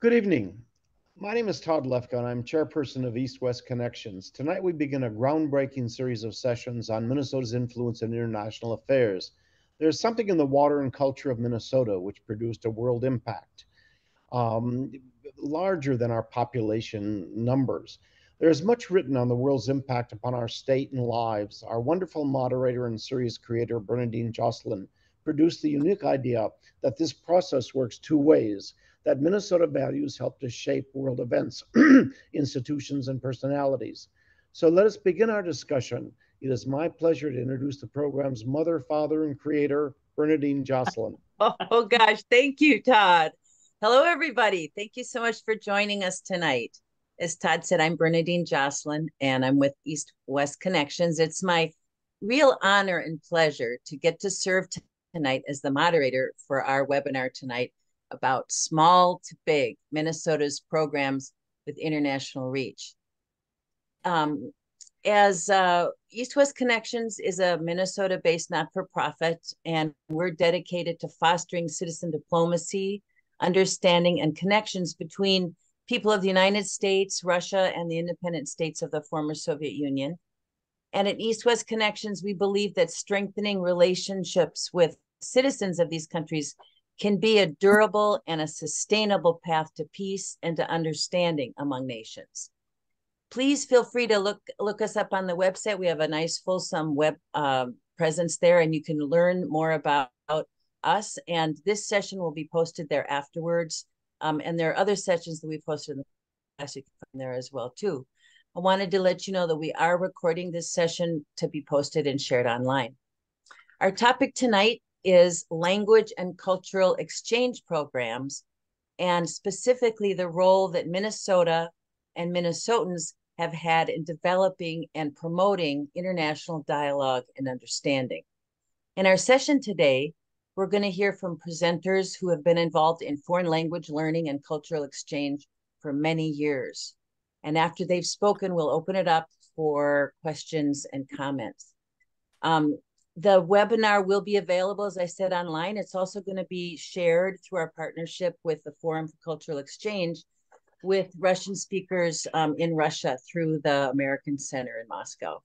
Good evening. My name is Todd Lefka, and I'm chairperson of East-West Connections. Tonight, we begin a groundbreaking series of sessions on Minnesota's influence in international affairs. There's something in the water and culture of Minnesota which produced a world impact, um, larger than our population numbers. There's much written on the world's impact upon our state and lives. Our wonderful moderator and series creator, Bernadine Joselyn, produced the unique idea that this process works two ways, that Minnesota values help to shape world events, institutions, and personalities. So let us begin our discussion. It is my pleasure to introduce the program's mother, father, and creator, Bernadine Joselyn. Oh gosh, thank you, Todd. Hello, everybody. Thank you so much for joining us tonight. As Todd said, I'm Bernadine Joselyn, and I'm with East-West Connections. It's my real honor and pleasure to get to serve tonight as the moderator for our webinar tonight about small to big, Minnesota's programs with international reach. As East-West Connections is a Minnesota-based not-for-profit, and we're dedicated to fostering citizen diplomacy, understanding, and connections between people of the United States, Russia, and the independent states of the former Soviet Union. And at East-West Connections, we believe that strengthening relationships with citizens of these countries can be a durable and a sustainable path to peace and to understanding among nations. Please feel free to look us up on the website. We have a nice fulsome web presence there, and you can learn more about us. And this session will be posted there afterwards. And there are other sessions that we posted in the past you can find there as well too. I wanted to let you know that we are recording this session to be posted and shared online. Our topic tonight is language and cultural exchange programs, and specifically the role that Minnesota and Minnesotans have had in developing and promoting international dialogue and understanding. In our session today, we're going to hear from presenters who have been involved in foreign language learning and cultural exchange for many years. And after they've spoken, we'll open it up for questions and comments. The webinar will be available, as I said, online. It's also going to be shared through our partnership with the Forum for Cultural Exchange with Russian speakers in Russia through the American Center in Moscow.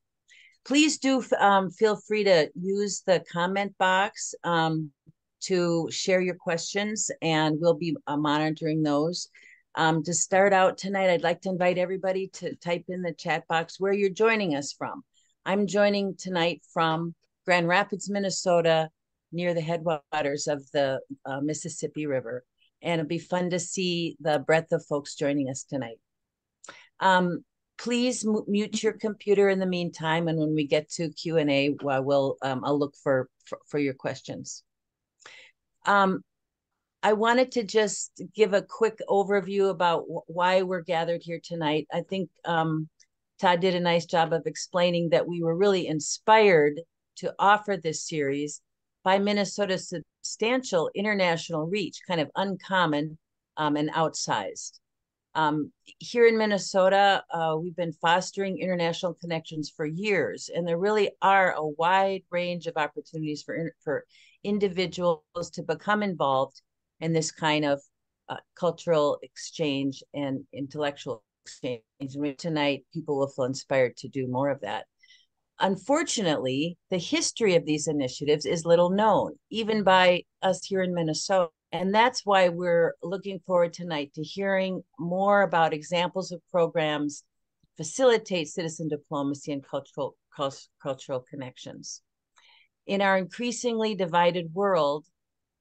Please do feel free to use the comment box to share your questions, and we'll be monitoring those. To start out tonight, I'd like to invite everybody to type in the chat box where you're joining us from. I'm joining tonight from Grand Rapids, Minnesota, near the headwaters of the Mississippi River. And it'll be fun to see the breadth of folks joining us tonight. Please mute your computer in the meantime, and when we get to Q&A, I'll look for your questions. I wanted to just give a quick overview about why we're gathered here tonight. I think Todd did a nice job of explaining that we were really inspired to offer this series by Minnesota's substantial international reach, kind of uncommon and outsized. Here in Minnesota, we've been fostering international connections for years, and there really are a wide range of opportunities for individuals to become involved in this kind of cultural exchange and intellectual exchange. And tonight, people will feel inspired to do more of that. Unfortunately, the history of these initiatives is little known, even by us here in Minnesota. And that's why we're looking forward tonight to hearing more about examples of programs that facilitate citizen diplomacy and cultural connections. In our increasingly divided world,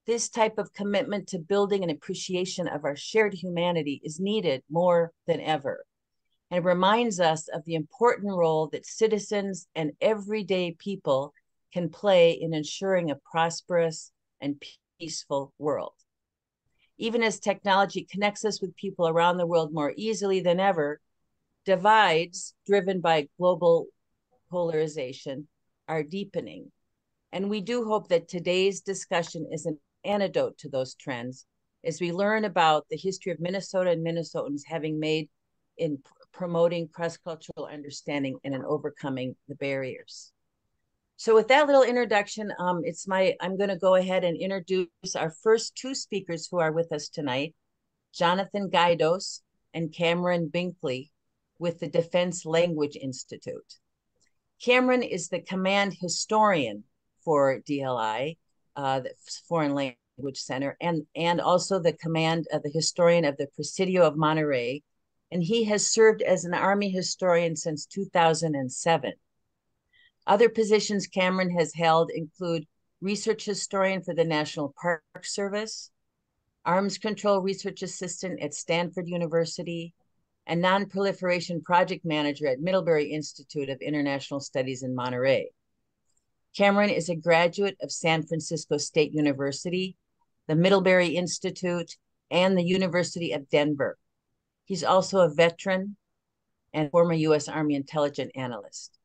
this type of commitment to building an appreciation of our shared humanity is needed more than ever. And it reminds us of the important role that citizens and everyday people can play in ensuring a prosperous and peaceful world. Even as technology connects us with people around the world more easily than ever, divides driven by global polarization are deepening. And we do hope that today's discussion is an antidote to those trends as we learn about the history of Minnesota and Minnesotans having made in promoting cross-cultural understanding and in overcoming the barriers. So with that little introduction, I'm going to go ahead and introduce our first two speakers who are with us tonight. Johnathan Gajdos, and Cameron Binkley with the Defense Language Institute. Cameron is the command historian for DLI, the Foreign Language Center, and also the historian of the Presidio of Monterey, and he has served as an Army historian since 2007. Other positions Cameron has held include research historian for the National Park Service, arms control research assistant at Stanford University, and non-proliferation project manager at Middlebury Institute of International Studies in Monterey. Cameron is a graduate of San Francisco State University, the Middlebury Institute, and the University of Denver. He's also a veteran and former U.S. Army intelligence analyst.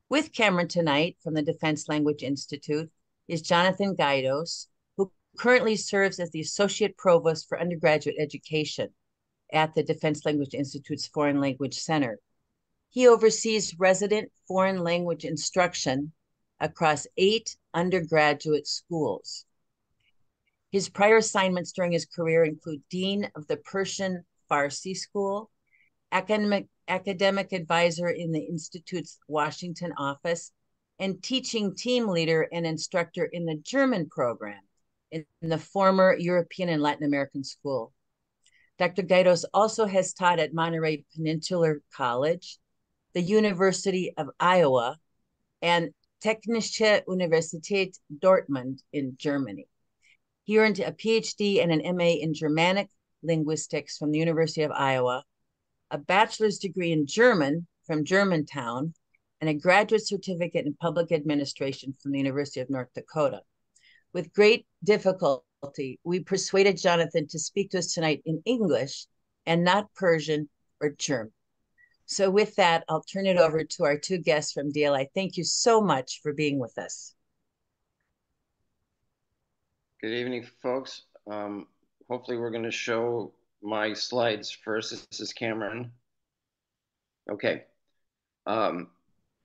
With Cameron tonight from the Defense Language Institute is Johnathan Gajdos, who currently serves as the Associate Provost for Undergraduate Education at the Defense Language Institute's Foreign Language Center. He oversees resident foreign language instruction across 8 undergraduate schools. His prior assignments during his career include Dean of the Persian Farsi School, academic advisor in the Institute's Washington office, and teaching team leader and instructor in the German program in the former European and Latin American School. Dr. Gajdos also has taught at Monterey Peninsular College, the University of Iowa, and Technische Universität Dortmund in Germany. He earned a PhD and an MA in Germanic linguistics from the University of Iowa, a bachelor's degree in German from Germantown, and a graduate certificate in public administration from the University of North Dakota. With great difficulty, we persuaded Johnathan to speak to us tonight in English and not Persian or German. So with that, I'll turn it over to our 2 guests from DLI. Thank you so much for being with us. Good evening, folks. Hopefully we're going to show my slides first. This is Cameron. Okay.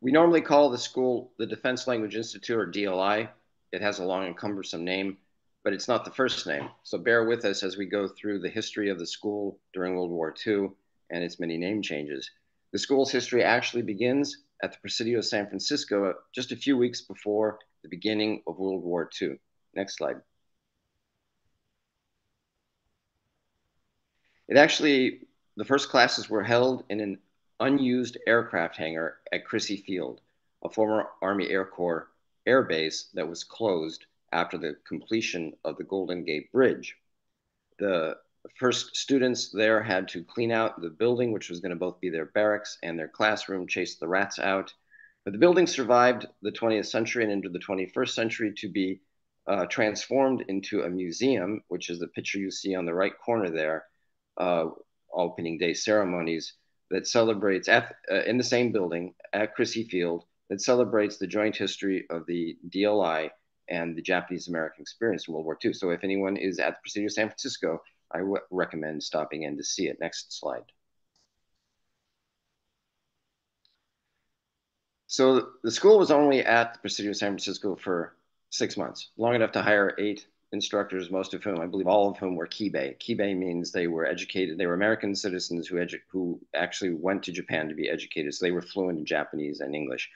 We normally call the school the Defense Language Institute, or DLI. It has a long and cumbersome name, but it's not the first name. So bear with us as we go through the history of the school during World War II and its many name changes. The school's history actually begins at the Presidio of San Francisco just a few weeks before the beginning of World War II. Next slide. The first classes were held in an unused aircraft hangar at Crissy Field, a former Army Air Corps air base that was closed after the completion of the Golden Gate Bridge. The first students there had to clean out the building, which was going to both be their barracks and their classroom, chase the rats out. But the building survived the 20th century and into the 21st century to be transformed into a museum, which is the picture you see on the right corner there, opening day ceremonies that celebrates in the same building at Crissy Field, that celebrates the joint history of the DLI and the Japanese-American experience in World War II. So if anyone is at the Presidio of San Francisco, I recommend stopping in to see it. Next slide. So the school was only at the Presidio of San Francisco for 6 months, long enough to hire 8 instructors, most of whom, I believe all of whom were Kibei. Kibei means they were educated, they were American citizens who actually went to Japan to be educated, so they were fluent in Japanese and English.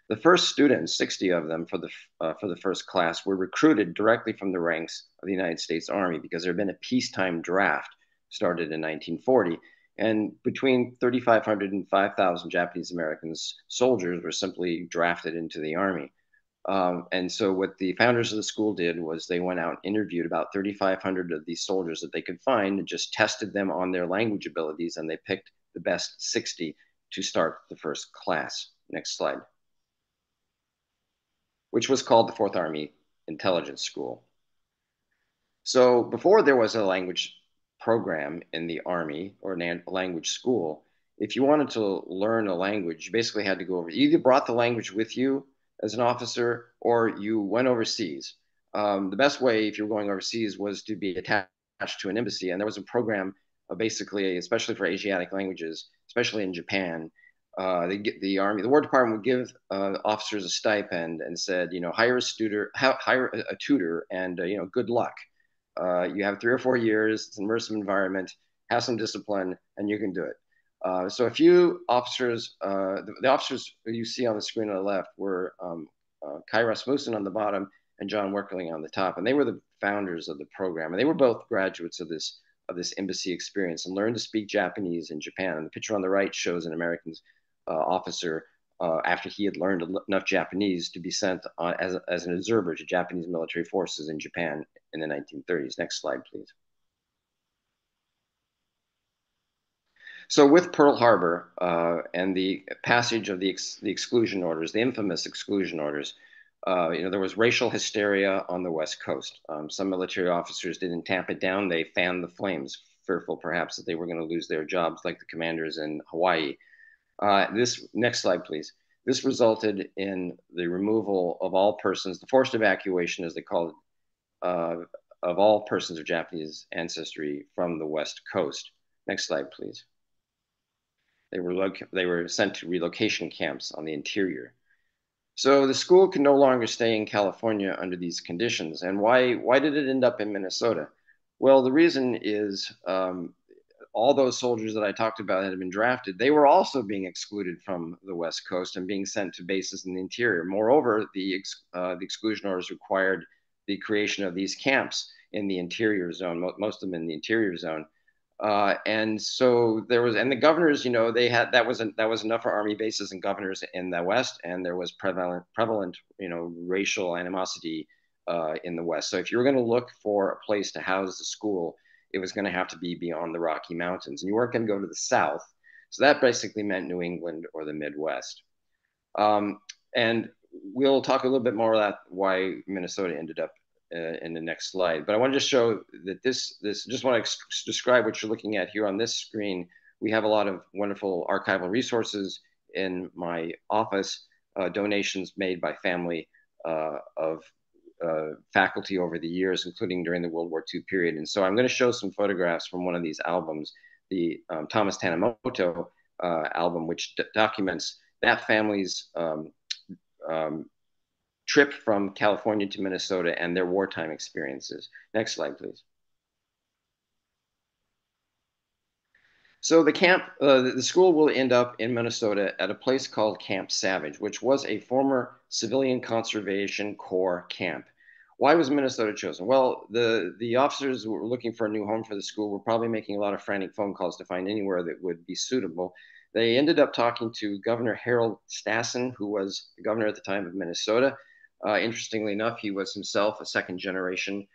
The first students, 60 of them for the first class, were recruited directly from the ranks of the United States Army because there had been a peacetime draft started in 1940. And between 3,500 and 5,000 Japanese Americans soldiers were simply drafted into the Army. And so what the founders of the school did was they went out and interviewed about 3,500 of these soldiers that they could find and just tested them on their language abilities, and they picked the best 60 to start the first class. Next slide. Which was called the 4th Army Intelligence School. So before there was a language program in the Army or a language school, if you wanted to learn a language, you basically had to go over. You either brought the language with you as an officer or you went overseas. The best way, if you were going overseas, was to be attached to an embassy. And there was a program basically, especially for Asiatic languages, especially in Japan, the Army, the War Department would give officers a stipend and said, hire a tutor and, good luck. You have 3 or 4 years. It's an immersive environment. Have some discipline, and you can do it. So a few officers, the officers you see on the screen on the left were Kai Rasmussen on the bottom and John Werkeling on the top, and they were the founders of the program, and they were both graduates of this embassy experience and learned to speak Japanese in Japan. And the picture on the right shows an American officer after he had learned enough Japanese to be sent as an observer to Japanese military forces in Japan in the 1930s. Next slide, please. So with Pearl Harbor and the passage of the exclusion orders, the infamous exclusion orders, there was racial hysteria on the West Coast. Some military officers didn't tamp it down. They fanned the flames, fearful perhaps that they were going to lose their jobs like the commanders in Hawaii. This next slide, please. This resulted in the removal of all persons, the forced evacuation, as they called it, of all persons of Japanese ancestry from the West Coast. Next slide, please. They were sent to relocation camps on the interior. So the school could no longer stay in California under these conditions. And why did it end up in Minnesota? Well, the reason is all those soldiers that I talked about that had been drafted, they were also being excluded from the West Coast and being sent to bases in the interior. Moreover, the exclusion orders required the creation of these camps in the interior zone, most of them in the interior zone. And so there was, and the governors, they had, that was enough for army bases and governors in the West, and there was prevalent, racial animosity in the West. So if you were going to look for a place to house the school, it was going to have to be beyond the Rocky Mountains, and you weren't going to go to the South. So that basically meant New England or the Midwest. And we'll talk a little bit more about why Minnesota ended up in the next slide. But I want to just show that this just want to describe what you're looking at here on this screen. We have a lot of wonderful archival resources in my office, donations made by family of faculty over the years, including during the World War II period. And so I'm going to show some photographs from one of these albums, the Thomas Tanimoto album, which documents that family's trip from California to Minnesota and their wartime experiences. Next slide, please. So the camp, the school will end up in Minnesota at a place called Camp Savage, which was a former civilian conservation corps camp. Why was Minnesota chosen? Well, the officers who were looking for a new home for the school were probably making a lot of frantic phone calls to find anywhere that would be suitable. They ended up talking to Governor Harold Stassen, who was the governor at the time of Minnesota. Interestingly enough, he was himself a second-generation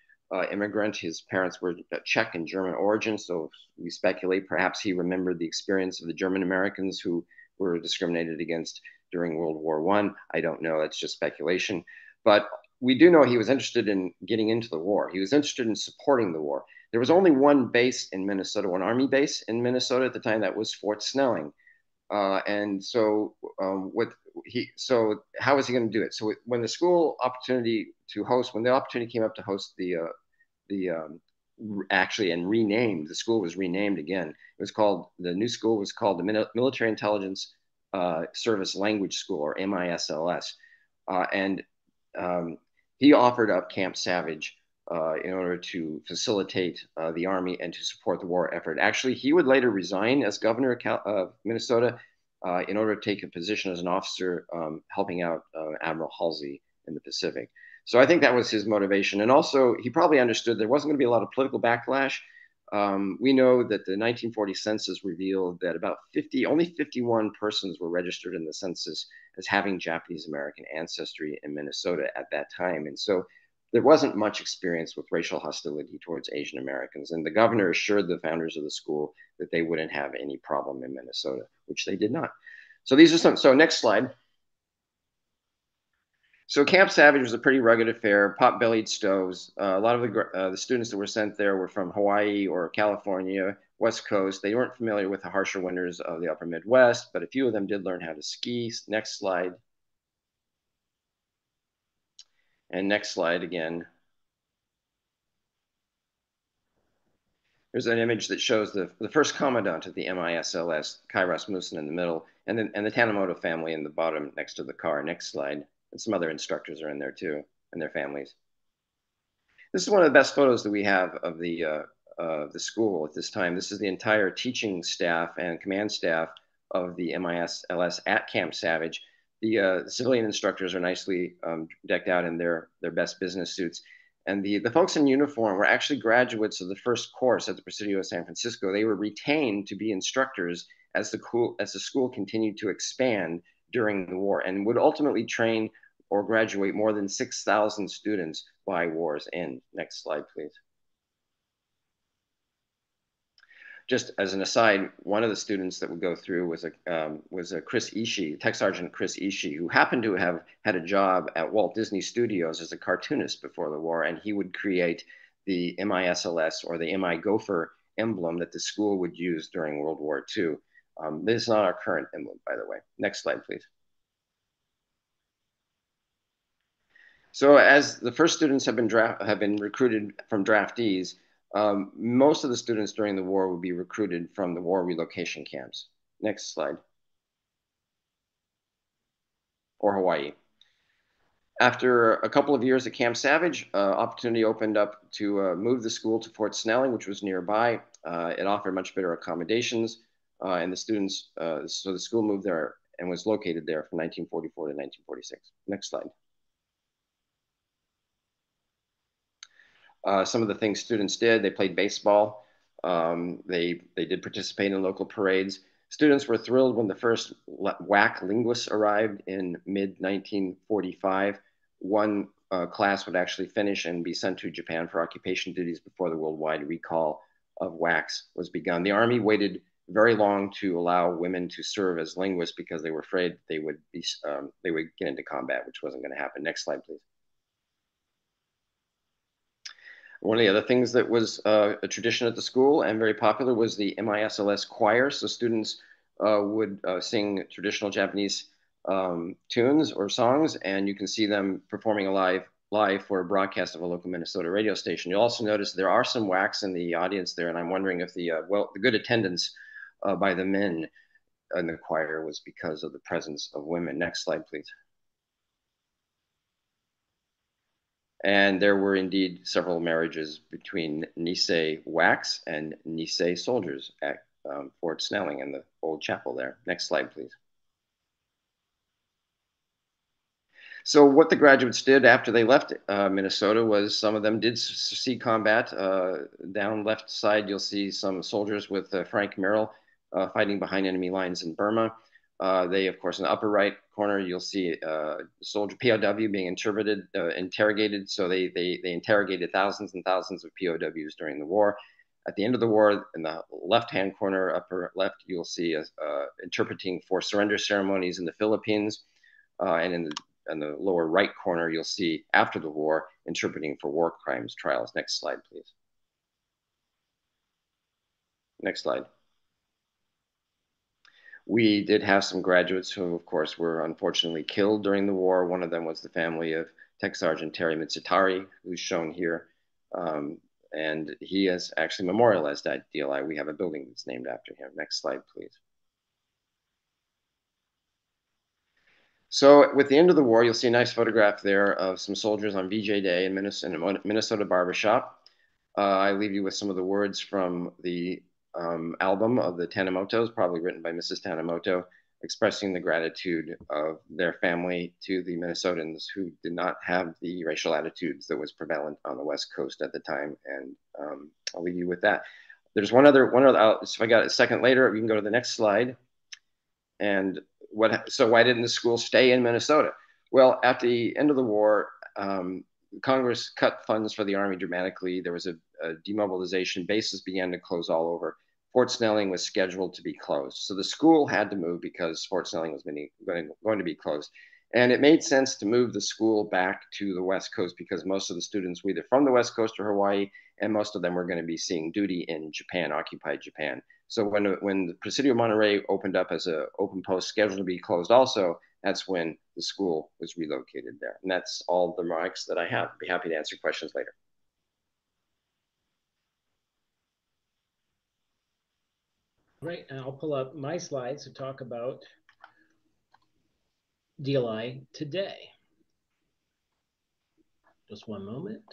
immigrant. His parents were Czech and German origin, so we speculate perhaps he remembered the experience of the German Americans who were discriminated against during World War I. I don't know, that's just speculation. But we do know he was interested in getting into the war. He was interested in supporting the war. There was only one base in Minnesota, one army base in Minnesota at the time, that was Fort Snelling. And so so how was he going to do it? So when the school opportunity to host, when the opportunity came up to host actually and renamed, the school was renamed again. It was called, the new school was called the Military Intelligence Service Language School, or MISLS. And he offered up Camp Savage in order to facilitate the Army and to support the war effort. Actually, he would later resign as governor of Minnesota in order to take a position as an officer helping out Admiral Halsey in the Pacific. So I think that was his motivation. And also, he probably understood there wasn't going to be a lot of political backlash. We know that the 1940 census revealed that only 51 persons were registered in the census as having Japanese American ancestry in Minnesota at that time. And so there wasn't much experience with racial hostility towards Asian Americans. And the governor assured the founders of the school that they wouldn't have any problem in Minnesota, which they did not. So these are some, so next slide. So Camp Savage was a pretty rugged affair, pot-bellied stoves. A lot of the students that were sent there were from Hawaii or California, West Coast. They weren't familiar with the harsher winters of the upper Midwest, but a few of them did learn how to ski. Next slide. And next slide again. There's an image that shows the first commandant of the MISLS, Kai Rasmussen, in the middle, and the Tanimoto family in the bottom next to the car. Next slide. And some other instructors are in there too, and their families. This is one of the best photos that we have of the school at this time. This is the entire teaching staff and command staff of the MISLS at Camp Savage. The civilian instructors are nicely decked out in their best business suits. And the folks in uniform were actually graduates of the first course at the Presidio of San Francisco. They were retained to be instructors as the school continued to expand during the war, and would ultimately train or graduate more than 6,000 students by war's end. Next slide, please. Just as an aside, one of the students that would go through was a Chris Ishii, Tech Sergeant Chris Ishii, who happened to have had a job at Walt Disney Studios as a cartoonist before the war, and he would create the MISLS, or the MI Gopher emblem that the school would use during World War II. This is not our current emblem, by the way. Next slide, please. So as the first students have been recruited from draftees, most of the students during the war would be recruited from the war relocation camps. Next slide. Or Hawaii. After a couple of years at Camp Savage, opportunity opened up to move the school to Fort Snelling, which was nearby. It offered much better accommodations, and the students, so the school moved there and was located there from 1944 to 1946. Next slide. Some of the things students did: they played baseball. They did participate in local parades. Students were thrilled when the first WAC linguists arrived in mid-1945. One class would actually finish and be sent to Japan for occupation duties before the worldwide recall of WACs was begun. The Army waited very long to allow women to serve as linguists because they were afraid they would get into combat, which wasn't going to happen. Next slide, please. One of the other things that was a tradition at the school and very popular was the MISLS choir. So students would sing traditional Japanese tunes or songs, and you can see them performing live for a broadcast of a local Minnesota radio station. You'll also notice there are some WACs in the audience there, and I'm wondering if the good attendance by the men in the choir was because of the presence of women. Next slide, please. And there were indeed several marriages between Nisei WACs and Nisei soldiers at Fort Snelling in the old chapel there. Next slide, please. So what the graduates did after they left Minnesota was some of them did see combat. Down left side, you'll see some soldiers with Frank Merrill fighting behind enemy lines in Burma. They, of course, in the upper right corner, you'll see soldier POW being interrogated. So they interrogated thousands and thousands of POWs during the war. At the end of the war, in the left-hand corner, upper left, you'll see interpreting for surrender ceremonies in the Philippines. And in the lower right corner, you'll see after the war, interpreting for war crimes trials. Next slide, please. Next slide. We did have some graduates who, of course, were unfortunately killed during the war. One of them was the family of Tech Sergeant Terry Mitsutari, who's shown here. And he is actually memorialized at DLI. We have a building that's named after him. Next slide, please. So with the end of the war, you'll see a nice photograph there of some soldiers on VJ Day in a Minnesota barbershop. I leave you with some of the words from the album of the Tanimotos, probably written by Mrs. Tanimoto, expressing the gratitude of their family to the Minnesotans who did not have the racial attitudes that was prevalent on the West Coast at the time. And I'll leave you with that. There's one other, if I got a second later, we can go to the next slide. And so why didn't the school stay in Minnesota? Well, at the end of the war, Congress cut funds for the Army dramatically. There was a demobilization. Bases began to close all over. Fort Snelling was scheduled to be closed. So the school had to move because Fort Snelling was going to be closed. And it made sense to move the school back to the West Coast because most of the students were either from the West Coast or Hawaii, and most of them were going to be seeing duty in Japan, occupied Japan. So when the Presidio Monterey opened up as an open post scheduled to be closed also, that's when the school was relocated there. And that's all the remarks that I have. I'd be happy to answer questions later. Right, and I'll pull up my slides to talk about DLI today. Just one moment.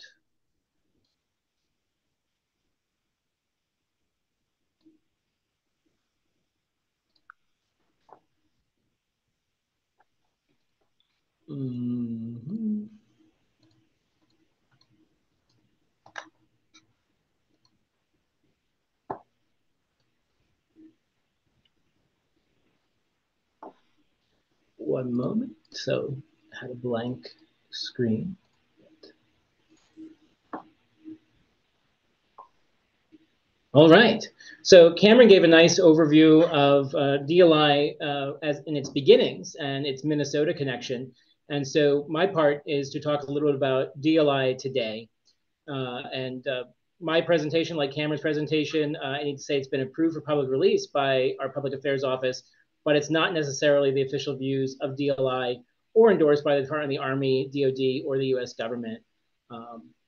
Mm-hmm. One moment. So I had a blank screen. All right. So Cameron gave a nice overview of DLI as in its beginnings and its Minnesota connection. And so my part is to talk a little bit about DLI today. My presentation, like Cameron's presentation, I need to say it's been approved for public release by our Public Affairs Office, but it's not necessarily the official views of DLI or endorsed by the Department of the Army, DoD, or the US government.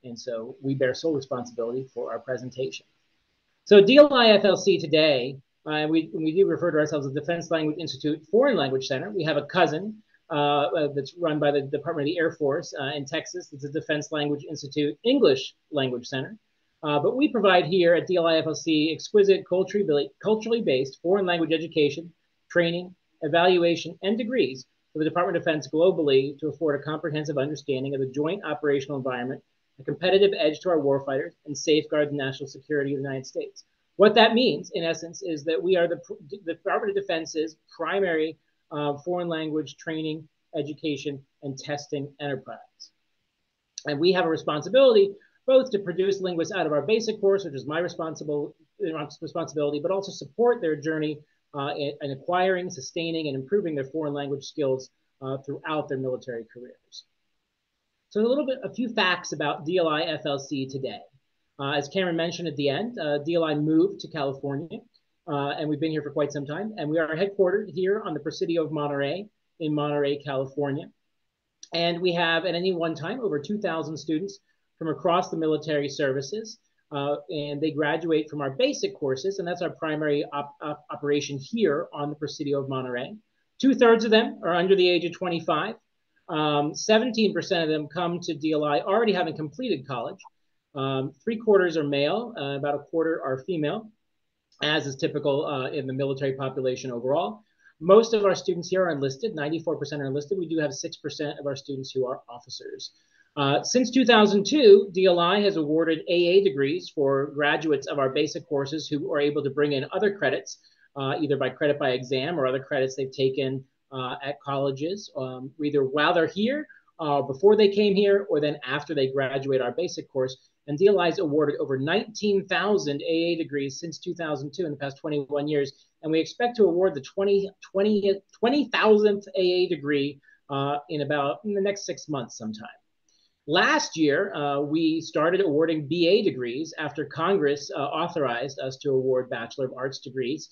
And so we bear sole responsibility for our presentation. So DLI FLC today, we do refer to ourselves as Defense Language Institute Foreign Language Center. We have a cousin that's run by the Department of the Air Force in Texas. It's a Defense Language Institute English Language Center. But we provide here at DLI FLC exquisite culturally based foreign language education, training, evaluation, and degrees for the Department of Defense globally to afford a comprehensive understanding of the joint operational environment, a competitive edge to our warfighters, and safeguard the national security of the United States. What that means, in essence, is that we are the Department of Defense's primary foreign language training, education, and testing enterprise. And we have a responsibility both to produce linguists out of our basic course, which is my responsibility, but also support their journey in acquiring, sustaining, and improving their foreign language skills throughout their military careers. So a few facts about DLI FLC today. As Cameron mentioned at the end, DLI moved to California, and we've been here for quite some time. And we are headquartered here on the Presidio of Monterey in Monterey, California. And we have at any one time over 2,000 students from across the military services. And they graduate from our basic courses, and that's our primary operation here on the Presidio of Monterey. 2/3 of them are under the age of 25. 17% of them come to DLI already having completed college. 3/4 are male, about 1/4 are female, as is typical in the military population overall. Most of our students here are enlisted, 94% are enlisted. We do have 6% of our students who are officers. Since 2002, DLI has awarded AA degrees for graduates of our basic courses who are able to bring in other credits, either by credit by exam or other credits they've taken at colleges, either while they're here, before they came here, or then after they graduate our basic course. And DLI has awarded over 19,000 AA degrees since 2002 in the past 21 years. And we expect to award the 20,000th AA degree in the next 6 months sometime. Last year, we started awarding BA degrees after Congress authorized us to award Bachelor of Arts degrees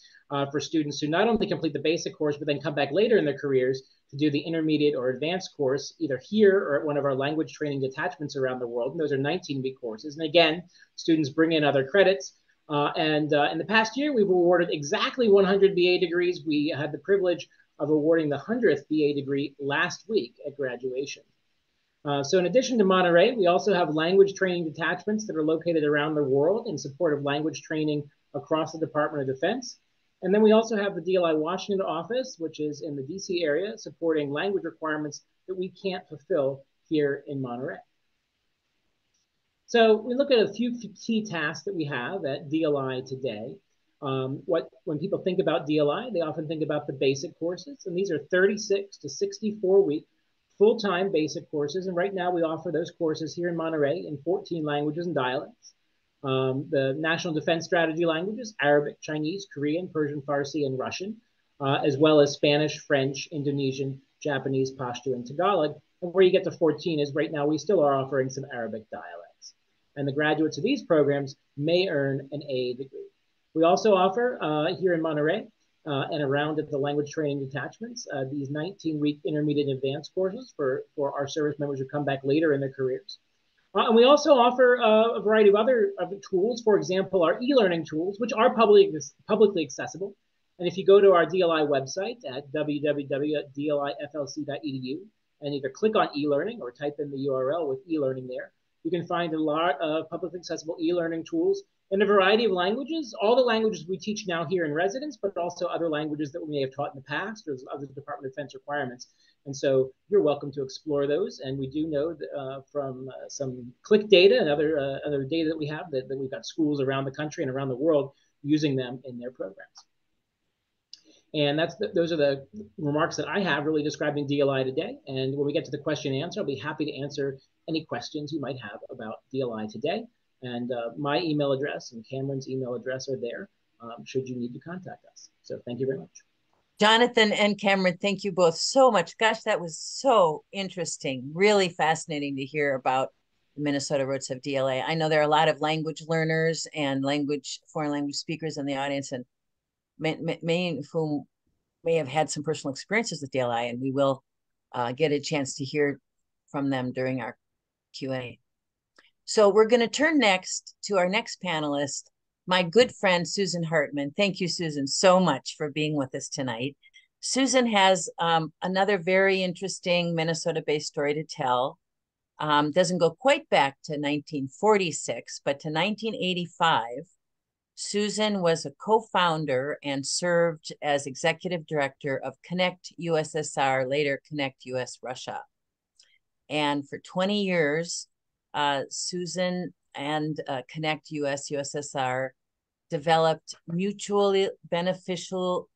for students who not only complete the basic course, but then come back later in their careers to do the intermediate or advanced course, either here or at one of our language training detachments around the world. And those are 19-week courses. And again, students bring in other credits. In the past year, we've awarded exactly 100 BA degrees. We had the privilege of awarding the 100th BA degree last week at graduation. So in addition to Monterey, we also have language training detachments that are located around the world in support of language training across the Department of Defense. And then we also have the DLI Washington office, which is in the DC area, supporting language requirements that we can't fulfill here in Monterey. So we look at a few key tasks that we have at DLI today. When people think about DLI, they often think about the basic courses, and these are 36 to 64-week full-time basic courses. And right now we offer those courses here in Monterey in 14 languages and dialects. The National Defense Strategy languages, Arabic, Chinese, Korean, Persian, Farsi, and Russian, as well as Spanish, French, Indonesian, Japanese, Pashto, and Tagalog. And where you get to 14 is right now we still are offering some Arabic dialects. And the graduates of these programs may earn an AA degree. We also offer here in Monterey and around at the language training detachments, these 19-week intermediate advanced courses for our service members who come back later in their careers. And we also offer a variety of other tools, for example, our e-learning tools, which are publicly accessible. And if you go to our DLI website at www.dliflc.edu and either click on e-learning or type in the URL with e-learning there, you can find a lot of publicly accessible e-learning tools, in a variety of languages, all the languages we teach now here in residence, but also other languages that we may have taught in the past or other Department of Defense requirements. And so you're welcome to explore those. And we do know that, from some click data and other data that we have that we've got schools around the country and around the world using them in their programs. And those are the remarks that I have really describing DLI today. And when we get to the question and answer, I'll be happy to answer any questions you might have about DLI today. And my email address and Cameron's email address are there should you need to contact us. So thank you very much. Johnathan and Cameron, thank you both so much. Gosh, that was so interesting. Really fascinating to hear about the Minnesota roots of DLA. I know there are a lot of language learners and foreign language speakers in the audience, and many of whom may have had some personal experiences with DLI, and we will get a chance to hear from them during our Q&A. So we're going to turn next to our next panelist, my good friend, Susan Hartman. Thank you, Susan, so much for being with us tonight. Susan has another very interesting Minnesota-based story to tell. Doesn't go quite back to 1946, but to 1985. Susan was a co-founder and served as executive director of Connect USSR, later Connect US-Russia. And for 20 years, Susan and Connect US-USSR developed mutually beneficial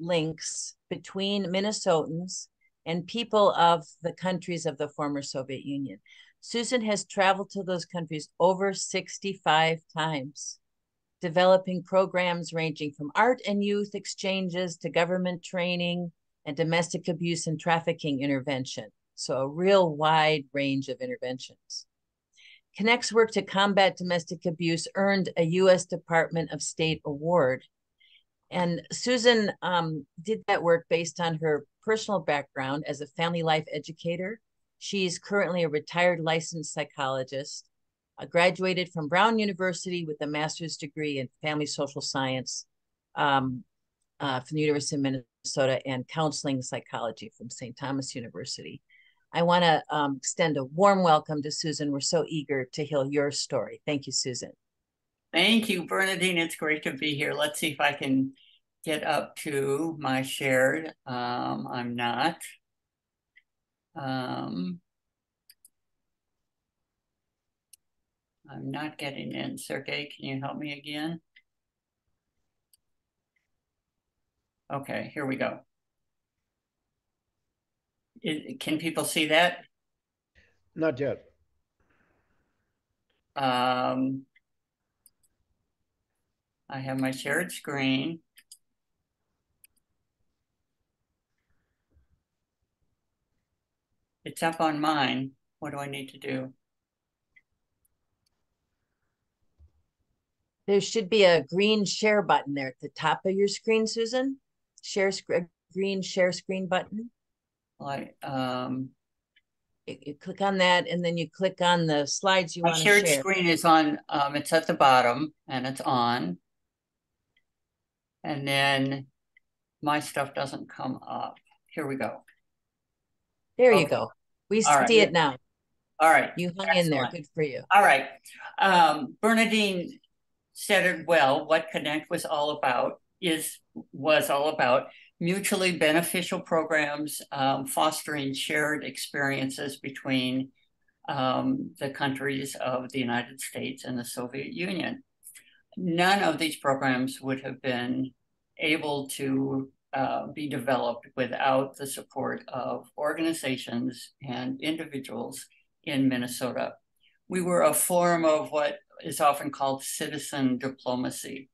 links between Minnesotans and people of the countries of the former Soviet Union. Susan has traveled to those countries over 65 times, developing programs ranging from art and youth exchanges to government training and domestic abuse and trafficking intervention. So a real wide range of interventions. Connect's work to combat domestic abuse earned a U.S. Department of State award. And Susan did that work based on her personal background as a family life educator. She's currently a retired licensed psychologist, graduated from Brown University with a master's degree in family social science from the University of Minnesota and counseling psychology from St. Thomas University. I want to extend a warm welcome to Susan. We're so eager to hear your story. Thank you, Susan. Thank you, Bernadine. It's great to be here. Let's see if I can get up to my shared. I'm not. I'm not getting in. Sergey, can you help me again? Okay, here we go. Can people see that? Not yet. I have my shared screen. It's up on mine. What do I need to do? There should be a green share button there at the top of your screen, Susan. Green share screen button. You click on that, and then you click on the slides you want to share. My shared screen is on, it's at the bottom, and it's on. And then my stuff doesn't come up. Here we go. There you go. We see it now. All right. You hung in there. Good for you. All right. Bernadine said it well. What Connect was all about was all about mutually beneficial programs, fostering shared experiences between the countries of the United States and the Soviet Union. None of these programs would have been able to be developed without the support of organizations and individuals in Minnesota. We were a form of what is often called citizen diplomacy.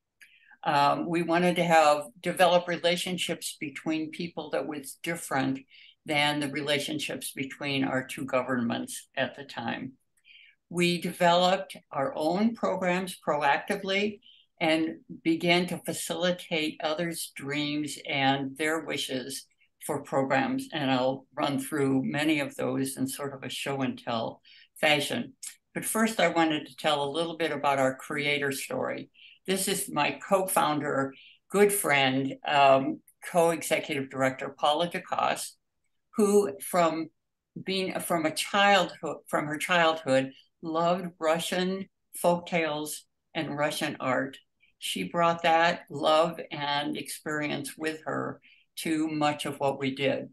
We wanted to develop relationships between people that was different than the relationships between our two governments at the time. We developed our own programs proactively and began to facilitate others' dreams and their wishes for programs. And I'll run through many of those in sort of a show and tell fashion. But first, I wanted to tell a little bit about our creator story. This is my co-founder, good friend, co-executive director, Paula Gajdos, who from her childhood, loved Russian folktales, and Russian art. She brought that love and experience with her to much of what we did.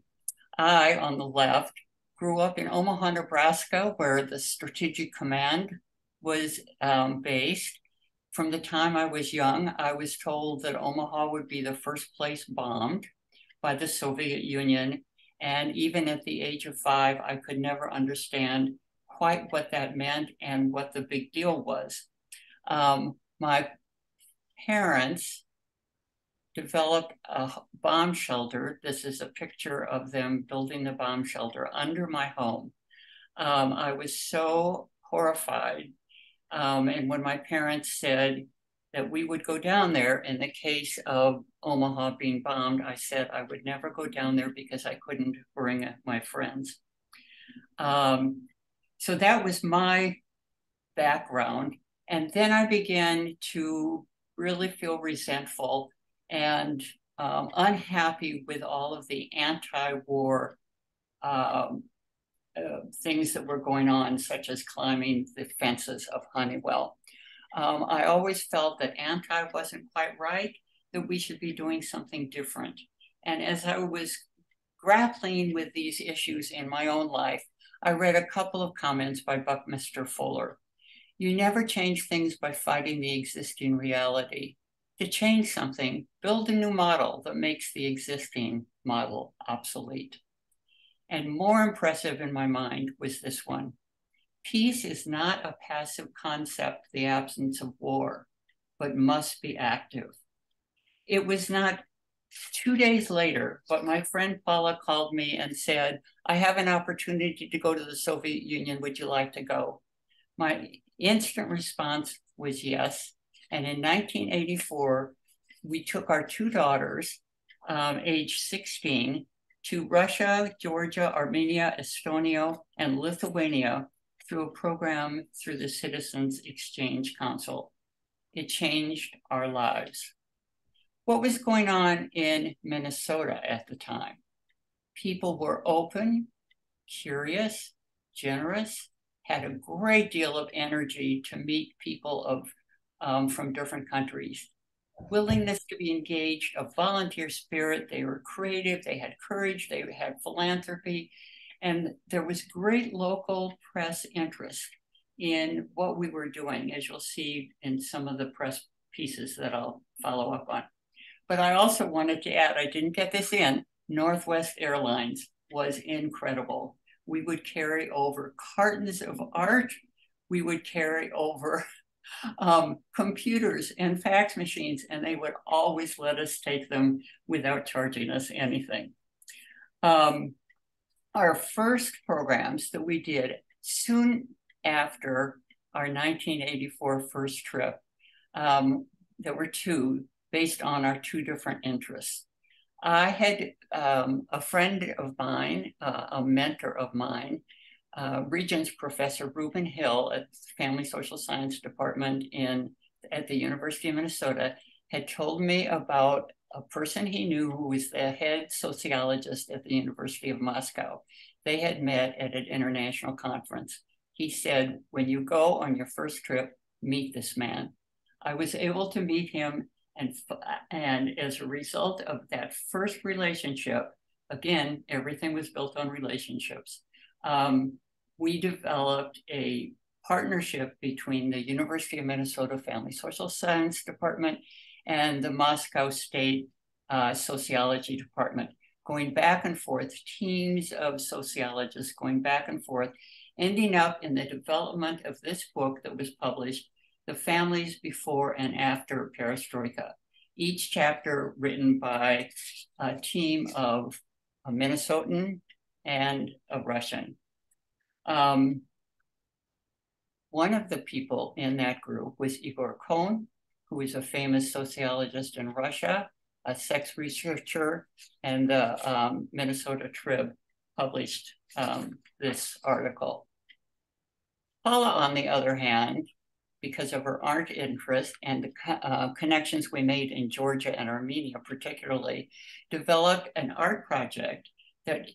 I, on the left, grew up in Omaha, Nebraska, where the Strategic Command was based. From the time I was young, I was told that Omaha would be the first place bombed by the Soviet Union. And even at the age of 5, I could never understand quite what that meant and what the big deal was. My parents developed a bomb shelter. This is a picture of them building the bomb shelter under my home. I was so horrified. And when my parents said that we would go down there in the case of Omaha being bombed, I said I would never go down there because I couldn't bring my friends. So that was my background. And then I began to really feel resentful and unhappy with all of the anti-war things that were going on, such as climbing the fences of Honeywell. I always felt that anti wasn't quite right, that we should be doing something different. And as I was grappling with these issues in my own life, I read a couple of comments by Buckminster Fuller. You never change things by fighting the existing reality. To change something, build a new model that makes the existing model obsolete. And more impressive in my mind was this one. Peace is not a passive concept, the absence of war, but must be active. It was not 2 days later, but my friend Paula called me and said, I have an opportunity to go to the Soviet Union. Would you like to go? My instant response was yes. And in 1984, we took our 2 daughters, age 16, to Russia, Georgia, Armenia, Estonia, and Lithuania through a program through the Citizens Exchange Council. It changed our lives. What was going on in Minnesota at the time? People were open, curious, generous, had a great deal of energy to meet people from different countries. Willingness to be engaged, a volunteer spirit. They were creative, they had courage, they had philanthropy, and there was great local press interest in what we were doing, as you'll see in some of the press pieces that I'll follow up on. But I also wanted to add, I didn't get this in, Northwest Airlines was incredible. We would carry over cartons of art. We would carry over computers and fax machines, and they would always let us take them without charging us anything. Our first programs that we did soon after our 1984 first trip, there were 2 based on our 2 different interests. I had a friend of mine, a mentor of mine, Regents Professor Reuben Hill at the Family Social Science Department at the University of Minnesota, had told me about a person he knew who was the head sociologist at the University of Moscow. They had met at an international conference. He said, when you go on your first trip, meet this man. I was able to meet him, and as a result of that first relationship, again, everything was built on relationships. We developed a partnership between the University of Minnesota Family Social Science Department and the Moscow State Sociology Department, going back and forth, teams of sociologists going back and forth, ending up in the development of this book that was published, The Families Before and After Perestroika. Each chapter written by a team of a Minnesotan and a Russian. One of the people in that group was Igor Kohn, who is a famous sociologist in Russia, a sex researcher, and the Minnesota Trib published this article. Paula, on the other hand, because of her art interest and the connections we made in Georgia and Armenia particularly, developed an art project that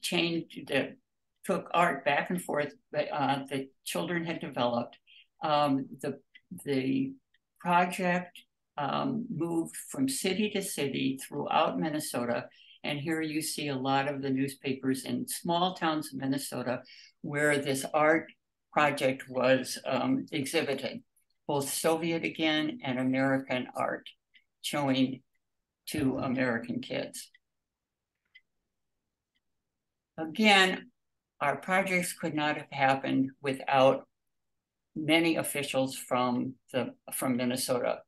took art back and forth that the children had developed. The project moved from city to city throughout Minnesota. And here you see a lot of the newspapers in small towns in Minnesota where this art project was exhibited, both Soviet again and American art, showing to American kids. Again, our projects could not have happened without many officials from Minnesota.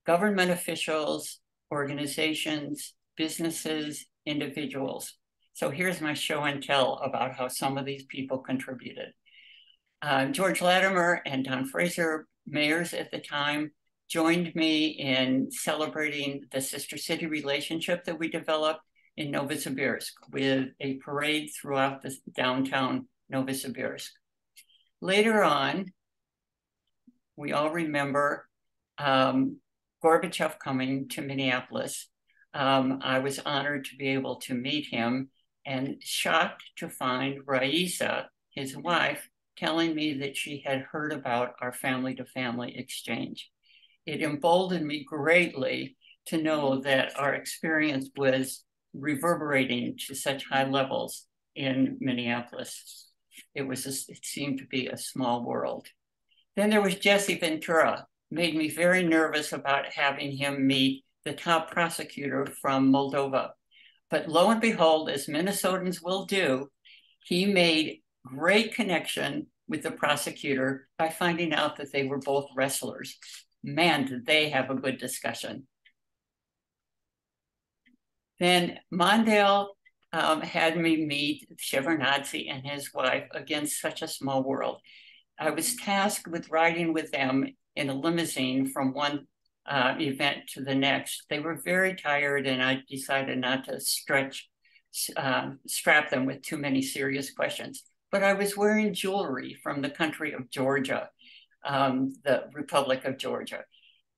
Government officials, organizations, businesses, individuals. So here's my show and tell about how some of these people contributed. George Latimer and Don Fraser, mayors at the time, joined me in celebrating the sister city relationship that we developed in Novosibirsk with a parade throughout the downtown Novosibirsk. Later on, we all remember Gorbachev coming to Minneapolis. I was honored to be able to meet him and shocked to find Raisa, his wife, telling me that she had heard about our family-to-family exchange. It emboldened me greatly to know that our experience was reverberating to such high levels in Minneapolis. It seemed to be a small world. Then there was Jesse Ventura. Made me very nervous about having him meet the top prosecutor from Moldova. But lo and behold, as Minnesotans will do, he made great connection with the prosecutor by finding out that they were both wrestlers. Man, did they have a good discussion. Then Mondale had me meet Shevardnadze and his wife, again, such a small world. I was tasked with riding with them in a limousine from one event to the next. They were very tired, and I decided not to strap them with too many serious questions. But I was wearing jewelry from the country of Georgia, the Republic of Georgia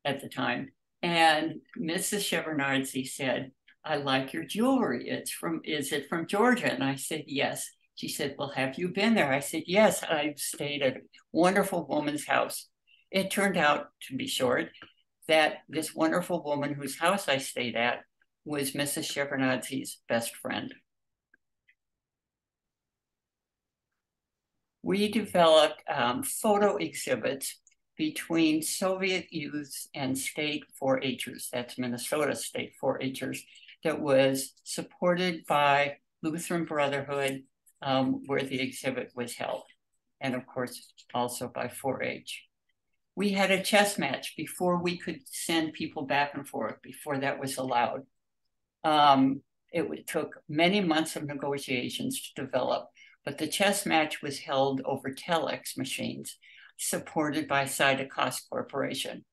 at the time. And Mrs. Shevardnadze said, "I like your jewelry. Is it from Georgia?" And I said, "Yes." She said, "Well, have you been there?" I said, "Yes, I've stayed at a wonderful woman's house." It turned out, to be short, that this wonderful woman whose house I stayed at was Mrs. Shevardnadze's best friend. We developed photo exhibits between Soviet youths and state 4-Hers, that's Minnesota state 4-Hers, that was supported by Lutheran Brotherhood, where the exhibit was held, and of course also by 4-H. We had a chess match before we could send people back and forth, before that was allowed. It took many months of negotiations to develop, but the chess match was held over telex machines supported by Sidecast Corporation.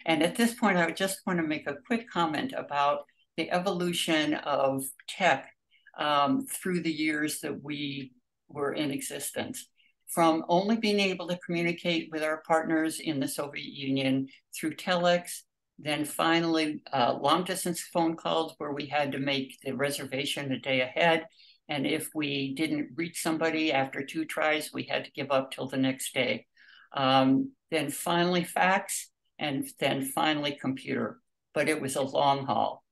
And at this point, I would just want to make a quick comment about the evolution of tech through the years that we were in existence. From only being able to communicate with our partners in the Soviet Union through telex, then finally long distance phone calls where we had to make the reservation a day ahead. And if we didn't reach somebody after 2 tries, we had to give up till the next day. Then finally fax, and then finally computer, but it was a long haul.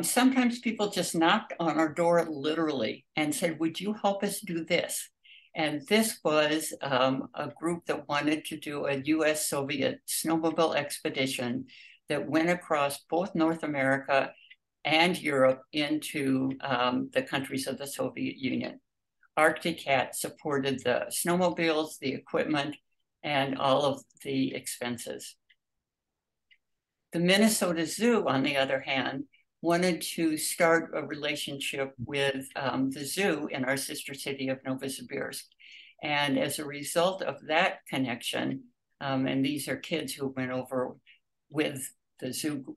Sometimes people just knocked on our door literally and said, "Would you help us do this?" And this was a group that wanted to do a US-Soviet snowmobile expedition that went across both North America and Europe into the countries of the Soviet Union. Arctic Cat supported the snowmobiles, the equipment, and all of the expenses. The Minnesota Zoo, on the other hand, wanted to start a relationship with the zoo in our sister city of Novosibirsk. And as a result of that connection, and these are kids who went over with the zoo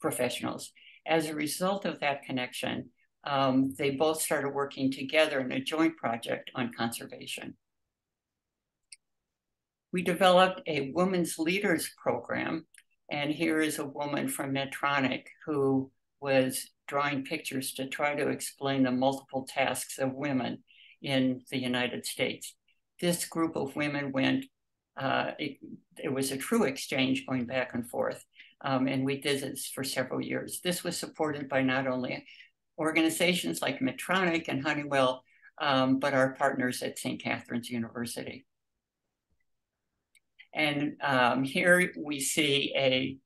professionals. As a result of that connection, they both started working together in a joint project on conservation. We developed a women's leaders program. And here is a woman from Medtronic who was drawing pictures to try to explain the multiple tasks of women in the United States. This group of women went it was a true exchange going back and forth. And we did this for several years. This was supported by not only organizations like Medtronic and Honeywell, but our partners at St. Catherine's University. And here we see a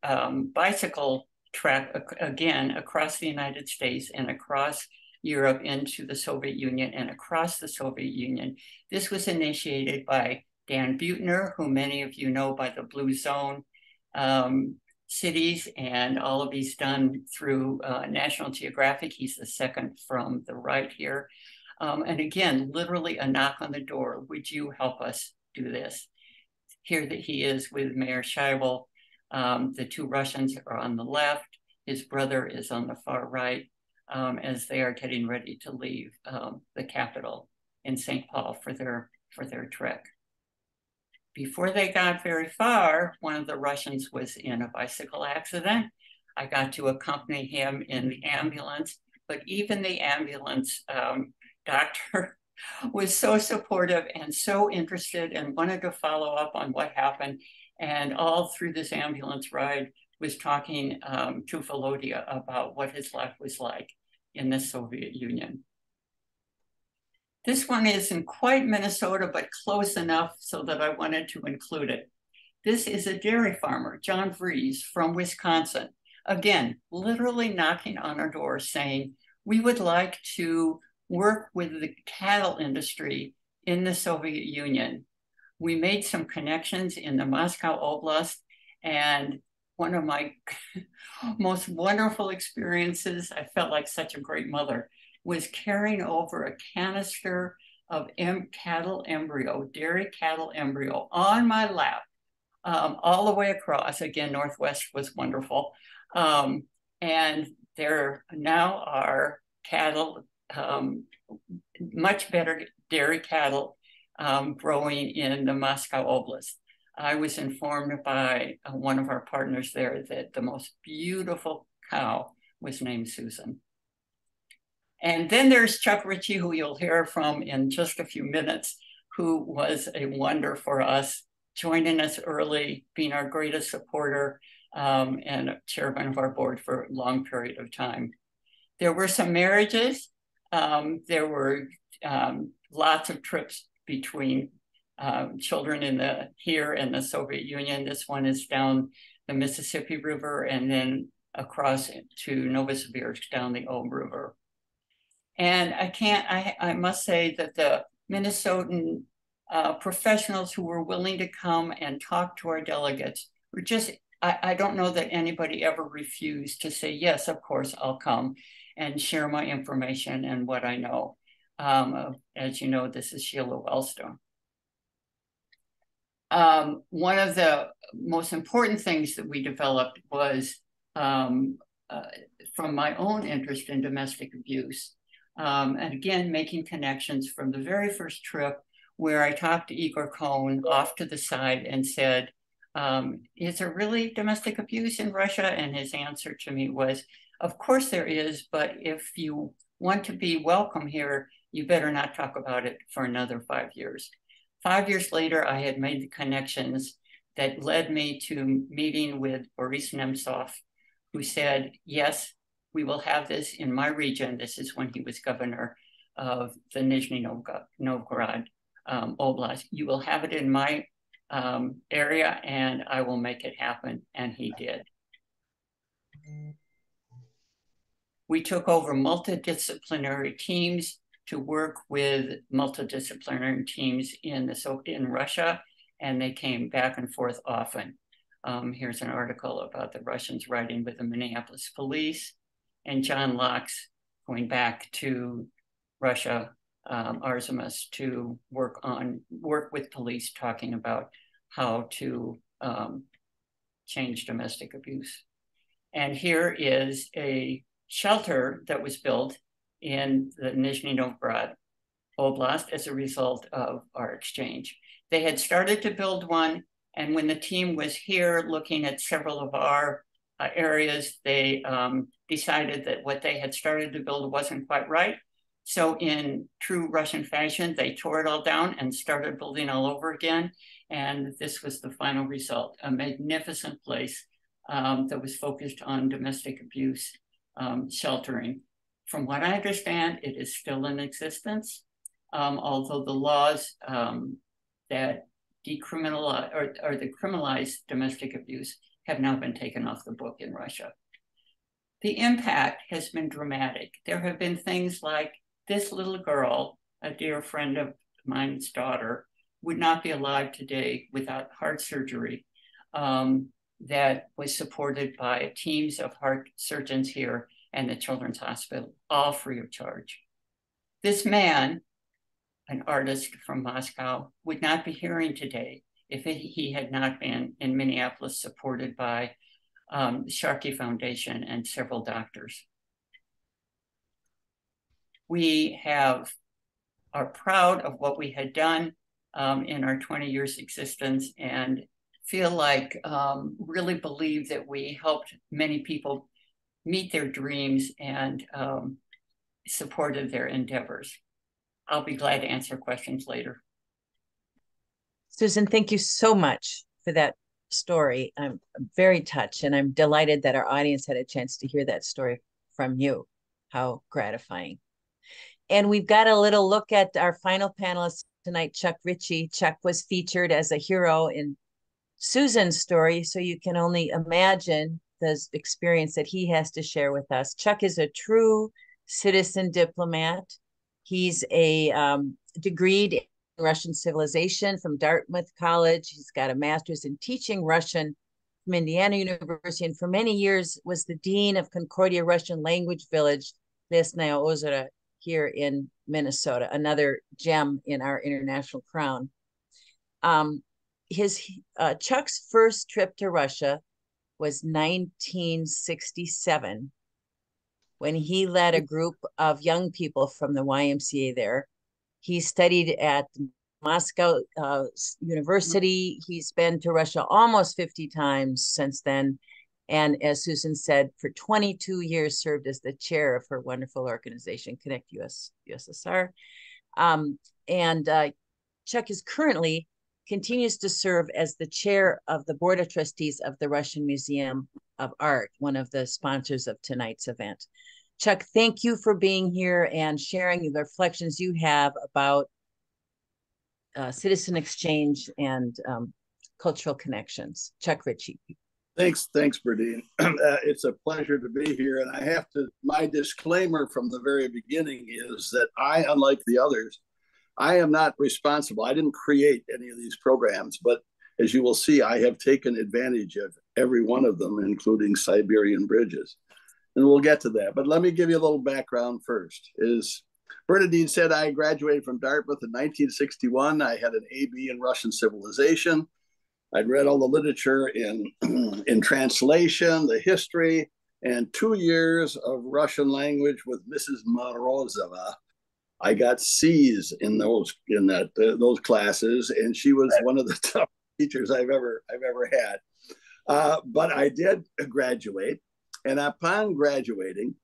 bicycle track, again, across the United States and across Europe into the Soviet Union and across the Soviet Union. This was initiated by Dan Buettner, who many of you know by the Blue Zone cities, and all of these done through National Geographic. He's the second from the right here. And again, literally a knock on the door. Would you help us do this? Here that he is with Mayor Scheibel. The two Russians are on the left. His brother is on the far right as they are getting ready to leave the capital in St. Paul for their trek. Before they got very far, one of the Russians was in a bicycle accident. I got to accompany him in the ambulance, but even the ambulance doctor was so supportive and so interested and wanted to follow up on what happened. And all through this ambulance ride was talking to Volodya about what his life was like in the Soviet Union. This one isn't quite Minnesota, but close enough so that I wanted to include it. This is a dairy farmer, John Vries from Wisconsin. Again, literally knocking on our door saying, we would like to work with the cattle industry in the Soviet Union. We made some connections in the Moscow Oblast, and one of my most wonderful experiences, I felt like such a great mother, was carrying over a canister of cattle embryo, dairy cattle embryo on my lap, all the way across. Again, Northwest was wonderful. And there now are cattle, much better dairy cattle growing in the Moscow Oblast. I was informed by one of our partners there that the most beautiful cow was named Susan. And then there's Chuck Ritchie, who you'll hear from in just a few minutes, who was a wonder for us, joining us early, being our greatest supporter, and chairman of our board for a long period of time. There were some marriages. There were lots of trips between children here in the Soviet Union. This one is down the Mississippi River and then across to Novosibirsk down the Ob River. And I must say that the Minnesotan professionals who were willing to come and talk to our delegates were just, I don't know that anybody ever refused to say, yes, of course, I'll come and share my information and what I know. As you know, this is Sheila Wellstone. One of the most important things that we developed was from my own interest in domestic abuse. And again, making connections from the very first trip where I talked to Igor Cohn off to the side and said, is there really domestic abuse in Russia? And his answer to me was, of course there is, but if you want to be welcome here, you better not talk about it for another 5 years. 5 years later, I had made the connections that led me to meeting with Boris Nemtsov, who said, yes, we will have this in my region. This is when he was governor of the Nizhny Novgorod Oblast. You will have it in my area and I will make it happen. And he did. We took over multidisciplinary teams to work with multidisciplinary teams in Russia, and they came back and forth often. Here's an article about the Russians riding with the Minneapolis police, and John Locke's going back to Russia, Artemis, to work with police, talking about how to change domestic abuse. And here is a shelter that was built in the Nizhny Novgorod Oblast as a result of our exchange. They had started to build one, and when the team was here looking at several of our areas, they decided that what they had started to build wasn't quite right. So in true Russian fashion, they tore it all down and started building all over again. And this was the final result, a magnificent place that was focused on domestic abuse sheltering. From what I understand, it is still in existence, although the laws that decriminalize or that criminalize domestic abuse have now been taken off the book in Russia. The impact has been dramatic. There have been things like this little girl, a dear friend of mine's daughter, would not be alive today without heart surgery that was supported by teams of heart surgeons here and the Children's Hospital, all free of charge. This man, an artist from Moscow, would not be hearing today if he had not been in Minneapolis supported by the Sharkey Foundation and several doctors. We are proud of what we had done in our 20 years existence and feel like, really believe that we helped many people meet their dreams and supported their endeavors. I'll be glad to answer questions later. Susan, thank you so much for that story. I'm very touched, and I'm delighted that our audience had a chance to hear that story from you. How gratifying. And we've got a little look at our final panelist tonight, Chuck Ritchie. Chuck was featured as a hero in Susan's story, so you can only imagine the experience that he has to share with us. Chuck is a true citizen diplomat. He's a degreed in Russian civilization from Dartmouth College. He's got a master's in teaching Russian from Indiana University, and for many years was the dean of Concordia Russian Language Village, Lesnaya Ozera, here in Minnesota, another gem in our international crown. Chuck's first trip to Russia was 1967, when he led a group of young people from the YMCA there. He studied at Moscow University. He's been to Russia almost 50 times since then. And as Susan said, for 22 years served as the chair of her wonderful organization, Connect US-USSR. Chuck is currently continues to serve as the chair of the Board of Trustees of the Russian Museum of Art, one of the sponsors of tonight's event. Chuck, thank you for being here and sharing the reflections you have about citizen exchange and cultural connections. Chuck Ritchie. Thanks, Bernadine. It's a pleasure to be here. And I have to, my disclaimer from the very beginning is that I, unlike the others, I am not responsible. I didn't create any of these programs, but as you will see, I have taken advantage of every one of them, including Siberian bridges. And we'll get to that. But let me give you a little background first. As Bernadine said, I graduated from Dartmouth in 1961. I had an AB in Russian civilization. I'd read all the literature in translation, the history, and 2 years of Russian language with Mrs. Morozova. I got C's in those classes, and she was one of the toughest teachers I've ever had. But I did graduate, and upon graduating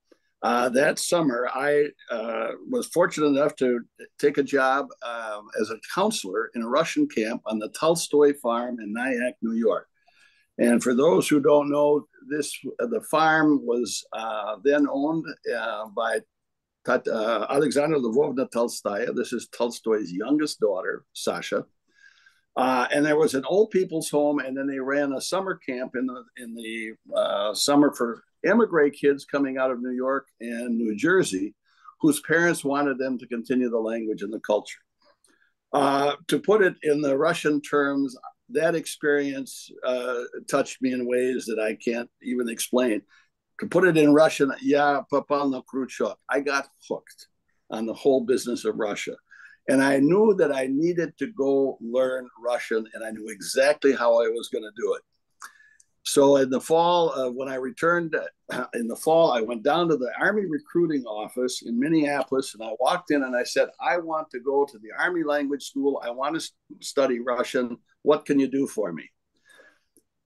that summer, I was fortunate enough to take a job as a counselor in a Russian camp on the Tolstoy farm in Nyack, New York. And for those who don't know, the farm was then owned by Alexandra Lvovna Tolstaya. This is Tolstoy's youngest daughter, Sasha. And there was an old people's home, and then they ran a summer camp in the summer for immigrant kids coming out of New York and New Jersey, whose parents wanted them to continue the language and the culture. To put it in the Russian terms, that experience touched me in ways that I can't even explain. To put it in Russian, ya popal na krючок. I got hooked on the whole business of Russia. And I knew that I needed to go learn Russian, and I knew exactly how I was going to do it. So in the fall, when I returned in the fall, I went down to the Army recruiting office in Minneapolis, and I walked in and I said, I want to go to the Army language school. I want to study Russian. What can you do for me?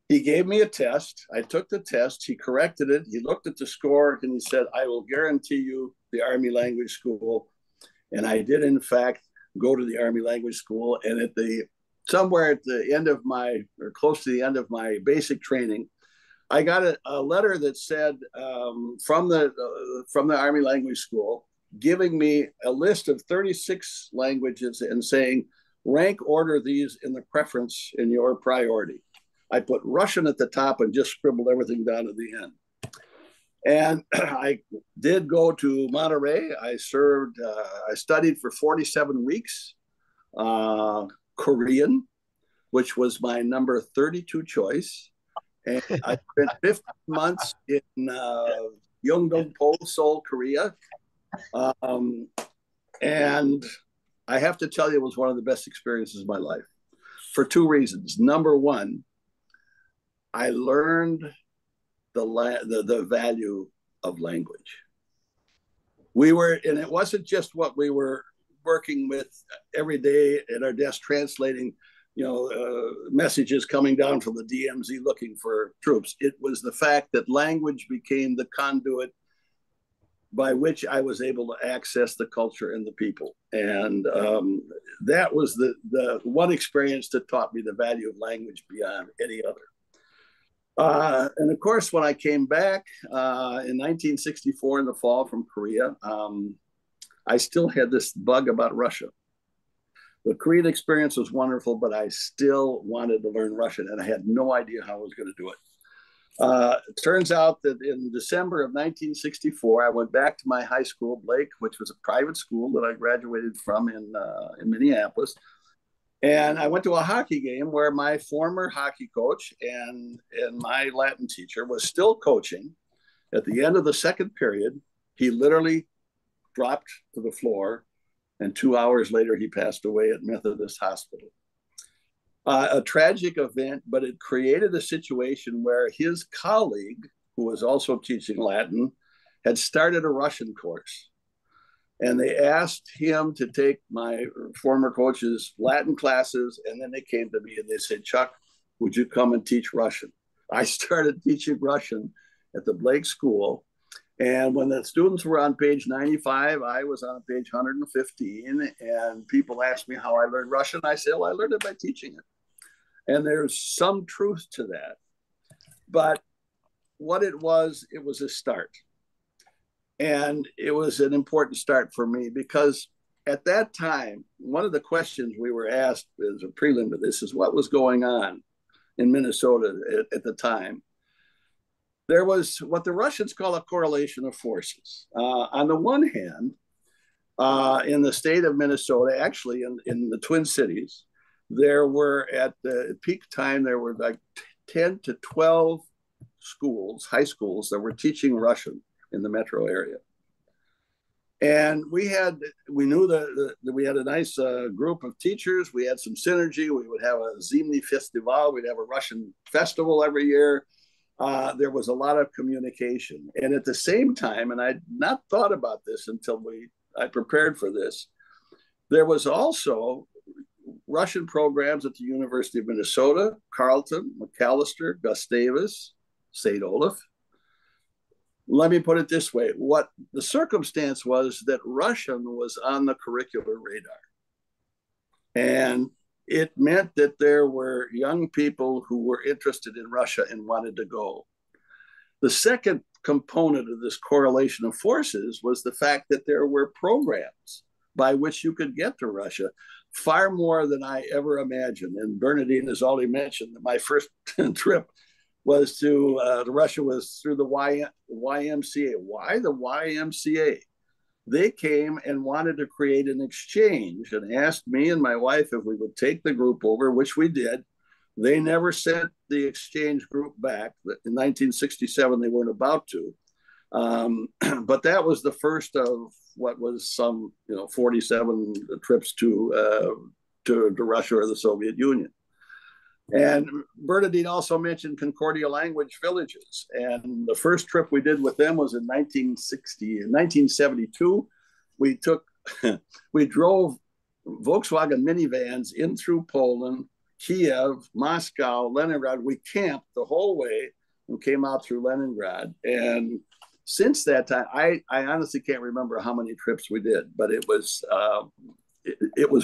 He gave me a test. I took the test. He corrected it. He looked at the score and he said, I will guarantee you the Army language school. And I did, in fact, go to the Army language school. And at the somewhere at the end of my, or close to the end of my basic training, I got a letter that said from the Army Language School, giving me a list of 36 languages and saying, rank order these in the preference in your priority. I put Russian at the top and just scribbled everything down at the end. And I did go to Monterey. I studied for 47 weeks, Korean, which was my number 32 choice. And I spent 15 months in Yeongdong-po, Seoul, Korea. And I have to tell you, it was one of the best experiences of my life for two reasons. Number one, I learned the value of language. And it wasn't just what we were working with every day at our desk translating, messages coming down from the DMZ looking for troops. It was the fact that language became the conduit by which I was able to access the culture and the people. And that was the one experience that taught me the value of language beyond any other. And of course, when I came back in 1964 in the fall from Korea, I still had this bug about Russia. The Korean experience was wonderful, but I still wanted to learn Russian, and I had no idea how I was going to do it. It turns out that in December of 1964, I went back to my high school, Blake, which was a private school that I graduated from in Minneapolis. And I went to a hockey game where my former hockey coach and my Latin teacher was still coaching. At the end of the second period, he literally dropped to the floor, and 2 hours later, he passed away at Methodist Hospital. A tragic event, but it created a situation where his colleague, who was also teaching Latin, had started a Russian course. And they asked him to take my former coach's Latin classes, and then they came to me and they said, Chuck, would you come and teach Russian? I started teaching Russian at the Blake School. And when the students were on page 95, I was on page 115. And people asked me how I learned Russian. I said, well, I learned it by teaching it. And there's some truth to that. But what it was a start. And it was an important start for me because at that time, one of the questions we were asked as a prelim to this is what was going on in Minnesota at the time. There was what the Russians call a correlation of forces. On the one hand, in the state of Minnesota, actually in the Twin Cities, there were at the peak time, there were like 10 to 12 schools, high schools that were teaching Russian in the metro area. And we knew that we had a nice group of teachers. We had some synergy. We would have a Zimny Festival. We'd have a Russian festival every year. There was a lot of communication. And at the same time, and I'd not thought about this until I prepared for this, there was also Russian programs at the University of Minnesota, Carleton, McAllister, Gustavus, St. Olaf. Let me put it this way. What the circumstance was that Russian was on the curricular radar. And it meant that there were young people who were interested in Russia and wanted to go. The second component of this correlation of forces was the fact that there were programs by which you could get to Russia, far more than I ever imagined. And Bernadine has already mentioned that my first trip was to Russia was through the YMCA. Why the YMCA? They came and wanted to create an exchange and asked me and my wife if we would take the group over, which we did. They never sent the exchange group back. In 1967, they weren't about to. But that was the first of what was some 47 trips to Russia or the Soviet Union. And Bernadine also mentioned Concordia language villages. And the first trip we did with them was in 1972. We drove Volkswagen minivans in through Poland, Kiev, Moscow, Leningrad. We camped the whole way and came out through Leningrad. And since that time, I honestly can't remember how many trips we did, but it was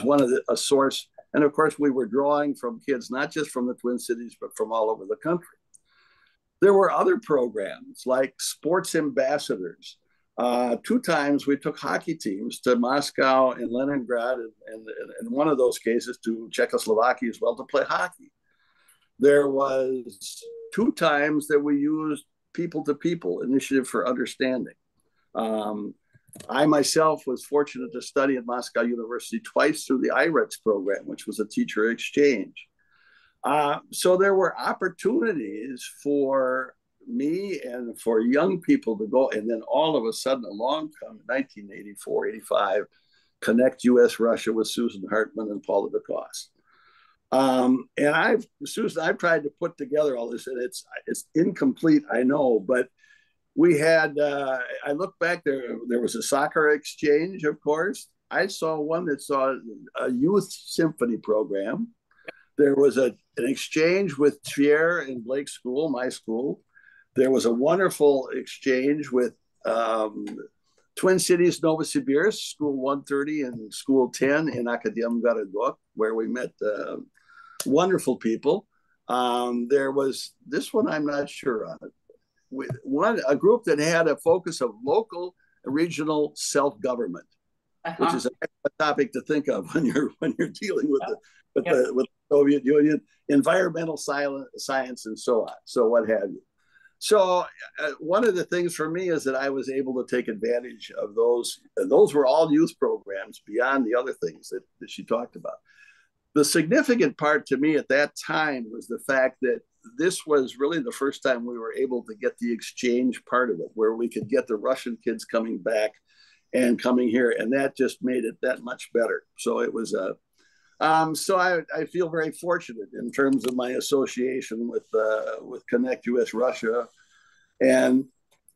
one of a source And of course, we were drawing from kids, not just from the Twin Cities, but from all over the country. There were other programs like sports ambassadors. 2 times we took hockey teams to Moscow and Leningrad, and in one of those cases to Czechoslovakia as well, to play hockey. There was 2 times that we used people-to-people initiative for understanding. I myself was fortunate to study at Moscow University twice through the IREX program, which was a teacher exchange. So there were opportunities for me and for young people to go, and then all of a sudden along come 1984, 85, Connect US-Russia with Susan Hartman and Paula DeCoste. And Susan, I've tried to put together all this, and it's incomplete, I know, but we had, I look back, there was a soccer exchange, of course. I saw one that saw a youth symphony program. There was an exchange with Trier and Blake School, my school. There was a wonderful exchange with Twin Cities, Novosibirsk, School 130 and School 10 in Akadem Garadok, where we met wonderful people. There was this one, I'm not sure on it. A group that had a focus of local regional self-government, which is a topic to think of when you're dealing with the Soviet Union, environmental science, and so on. So what have you. So one of the things for me is that I was able to take advantage of those, and those were all youth programs beyond the other things that she talked about. The significant part to me at that time was the fact that this was really the first time we were able to get the exchange part of it, where we could get the Russian kids coming back and coming here, and that just made it that much better. So it was so I feel very fortunate in terms of my association with Connect US-Russia. And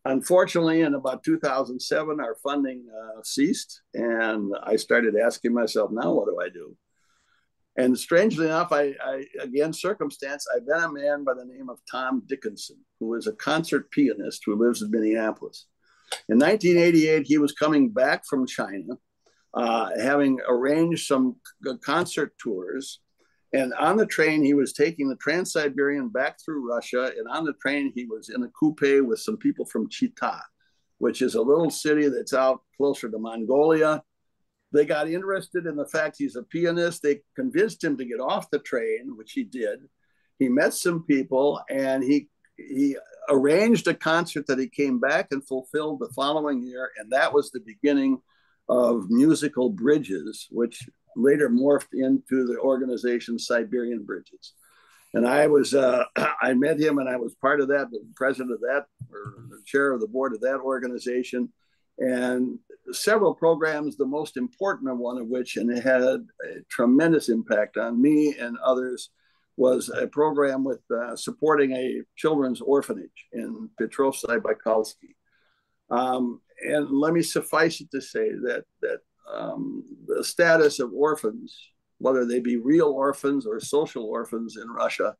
unfortunately, in about 2007, our funding ceased, and I started asking myself, now what do I do? And strangely enough, again, circumstance, I met a man by the name of Tom Dickinson, who is a concert pianist who lives in Minneapolis. In 1988, he was coming back from China, having arranged some concert tours. And on the train, he was taking the Trans-Siberian back through Russia. And on the train, he was in a coupe with some people from Chita, which is a little city that's out closer to Mongolia. They got interested in the fact he's a pianist. They convinced him to get off the train, which he did. He met some people, and he arranged a concert that he came back and fulfilled the following year. And that was the beginning of Musical Bridges, which later morphed into the organization Siberian Bridges. And I met him, and I was part of that, the president of that, or the chair of the board of that organization. And several programs, the most important one of which, and it had a tremendous impact on me and others, was a program with supporting a children's orphanage in Petrovsky-Baikalsky. And let me suffice it to say that the status of orphans, whether they be real orphans or social orphans in Russia,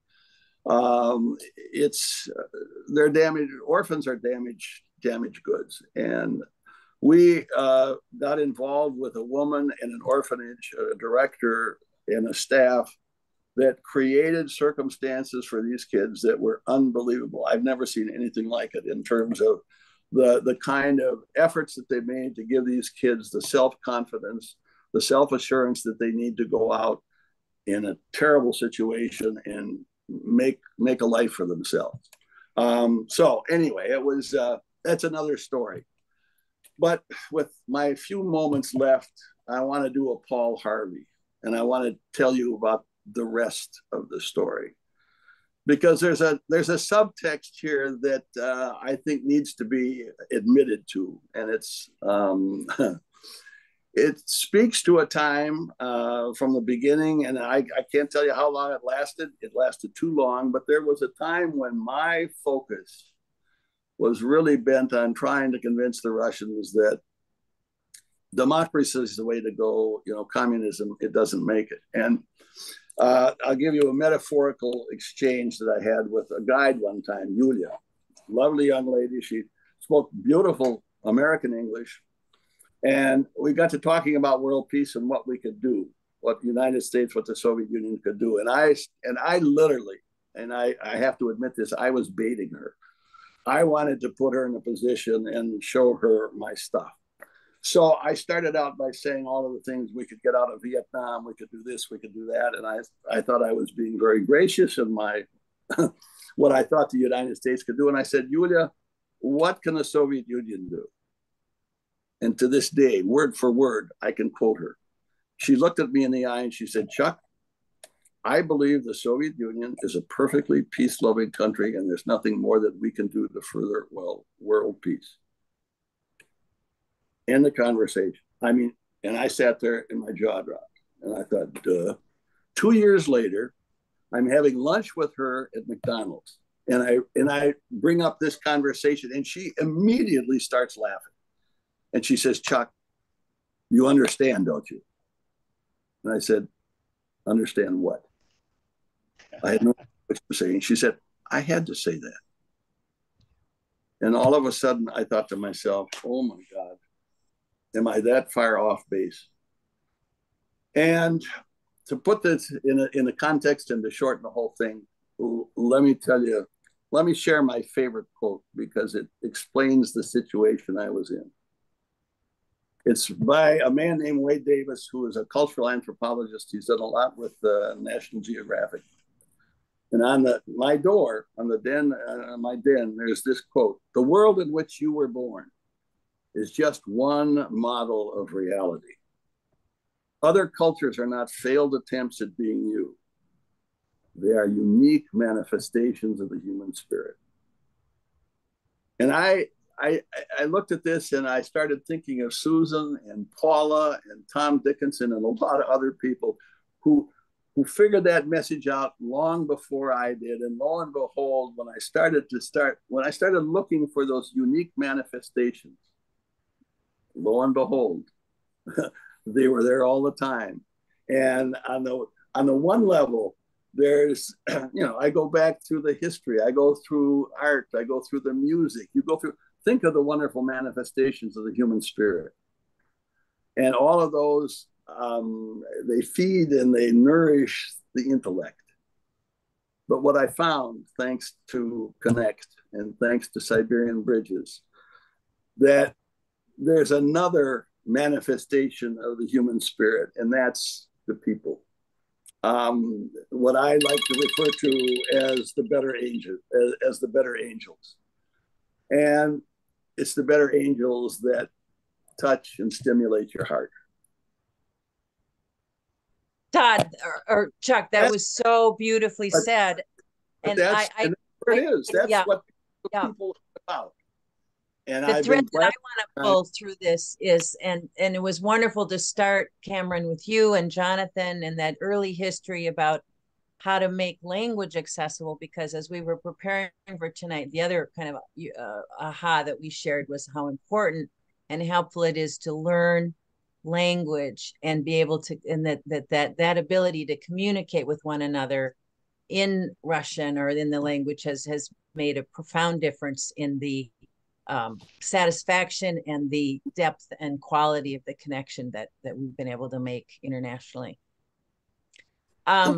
they're damaged. Orphans are damaged goods. And we got involved with a woman in an orphanage, a director and a staff that created circumstances for these kids that were unbelievable. I've never seen anything like it in terms of the kind of efforts that they made to give these kids the self-confidence, the self-assurance that they need to go out in a terrible situation and make a life for themselves. So anyway, that's another story. But with my few moments left, I want to do a Paul Harvey, and I want to tell you about the rest of the story, because there's a subtext here that I think needs to be admitted to, and it speaks to a time from the beginning, and I can't tell you how long it lasted. It lasted too long, but there was a time when my focus was really bent on trying to convince the Russians that democracy is the way to go. Communism, it doesn't make it. And I'll give you a metaphorical exchange that I had with a guide one time, Yulia, lovely young lady. She spoke beautiful American English. And we got to talking about world peace and what we could do. what the United States, what the Soviet Union could do. And I literally, and I have to admit this, I was baiting her. I wanted to put her in a position and show her my stuff. So I started out by saying all of the things we could get out of Vietnam, we could do this, we could do that. And I thought I was being very gracious in my what I thought the United States could do. And I said, Yulia, what can the Soviet Union do? And to this day, word for word, I can quote her. She looked at me in the eye and she said, Chuck, I believe the Soviet Union is a perfectly peace-loving country, and there's nothing more that we can do to further, well, world peace. End the conversation. I mean, and I sat there and my jaw dropped. And I thought, duh. 2 years later, I'm having lunch with her at McDonald's. And I bring up this conversation, and she immediately starts laughing. And she says, Chuck, you understand, don't you? And I said, understand what? I had no idea what she was saying. She said, I had to say that. And all of a sudden, I thought to myself, oh my God, am I that far off base? And to put this in a context and to shorten the whole thing, let me tell you, let me share my favorite quote because it explains the situation I was in. It's by a man named Wade Davis, who is a cultural anthropologist. He's done a lot with National Geographic. And on my door, on the den, my den, there's this quote: "The world in which you were born is just one model of reality. Other cultures are not failed attempts at being you. They are unique manifestations of the human spirit." And I looked at this and I started thinking of Susan and Paula and Tom Dickinson and a lot of other people who figured that message out long before I did. And lo and behold, when I started looking for those unique manifestations, lo and behold, they were there all the time. And on the one level, there's, I go back through the history, I go through art, I go through the music, think of the wonderful manifestations of the human spirit. And all of those, they feed and they nourish the intellect. But what I found, thanks to Connect and thanks to Siberian Bridges, that there's another manifestation of the human spirit, and that's the people. What I like to refer to as the better angels. And it's the better angels that touch and stimulate your heart. Todd or Chuck, that was so beautifully said. And that's where it is. That's what people are about. And the thread that I want to pull through this is, and it was wonderful to start, Cameron, with you and Johnathan and that early history about how to make language accessible, because as we were preparing for tonight, the other kind of aha that we shared was how important and helpful it is to learn language and be able to, and that ability to communicate with one another in Russian or in the language has made a profound difference in the satisfaction and the depth and quality of the connection that we've been able to make internationally. I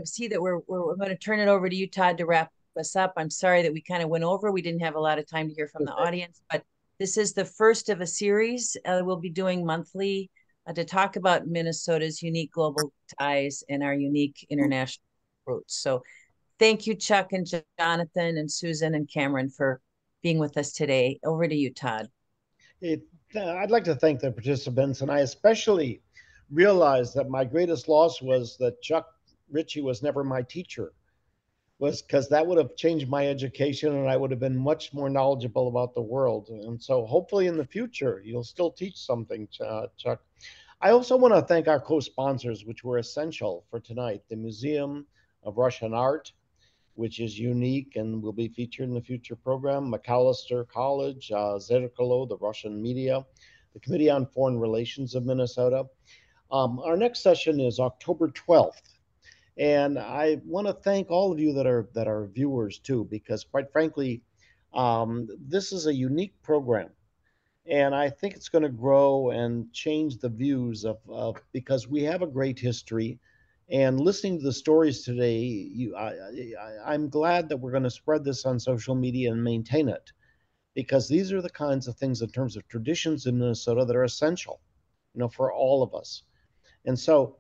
see that we're going to turn it over to you, Todd, to wrap us up. I'm sorry that we kind of went over. We didn't have a lot of time to hear from the audience, but this is the first of a series we'll be doing monthly to talk about Minnesota's unique global ties and our unique international roots. So thank you, Chuck and Johnathan and Susan and Cameron, for being with us today. Over to you, Todd. I'd like to thank the participants, and I especially realized that my greatest loss was that Chuck Ritchie was never my teacher, was because that would have changed my education and I would have been much more knowledgeable about the world. And so hopefully in the future, you'll still teach something, Chuck. I also want to thank our co-sponsors, which were essential for tonight: the Museum of Russian Art, which is unique and will be featured in the future program, Macalester College, Zerkalo, the Russian media, the Committee on Foreign Relations of Minnesota. Our next session is October 12th. And I want to thank all of you that are viewers too, because quite frankly, this is a unique program. And I think it's going to grow and change the views of because we have a great history. And listening to the stories today, I'm glad that we're going to spread this on social media and maintain it, because these are the kinds of things in terms of traditions in Minnesota that are essential, for all of us. And so,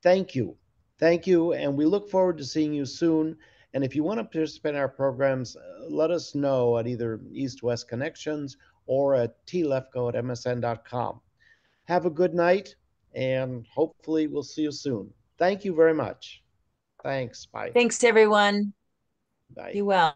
thank you. Thank you. And we look forward to seeing you soon. And if you want to participate in our programs, let us know at either East West Connections or at tlefko@msn.com. Have a good night, and hopefully we'll see you soon. Thank you very much. Thanks. Bye. Thanks, everyone. Bye. Be well.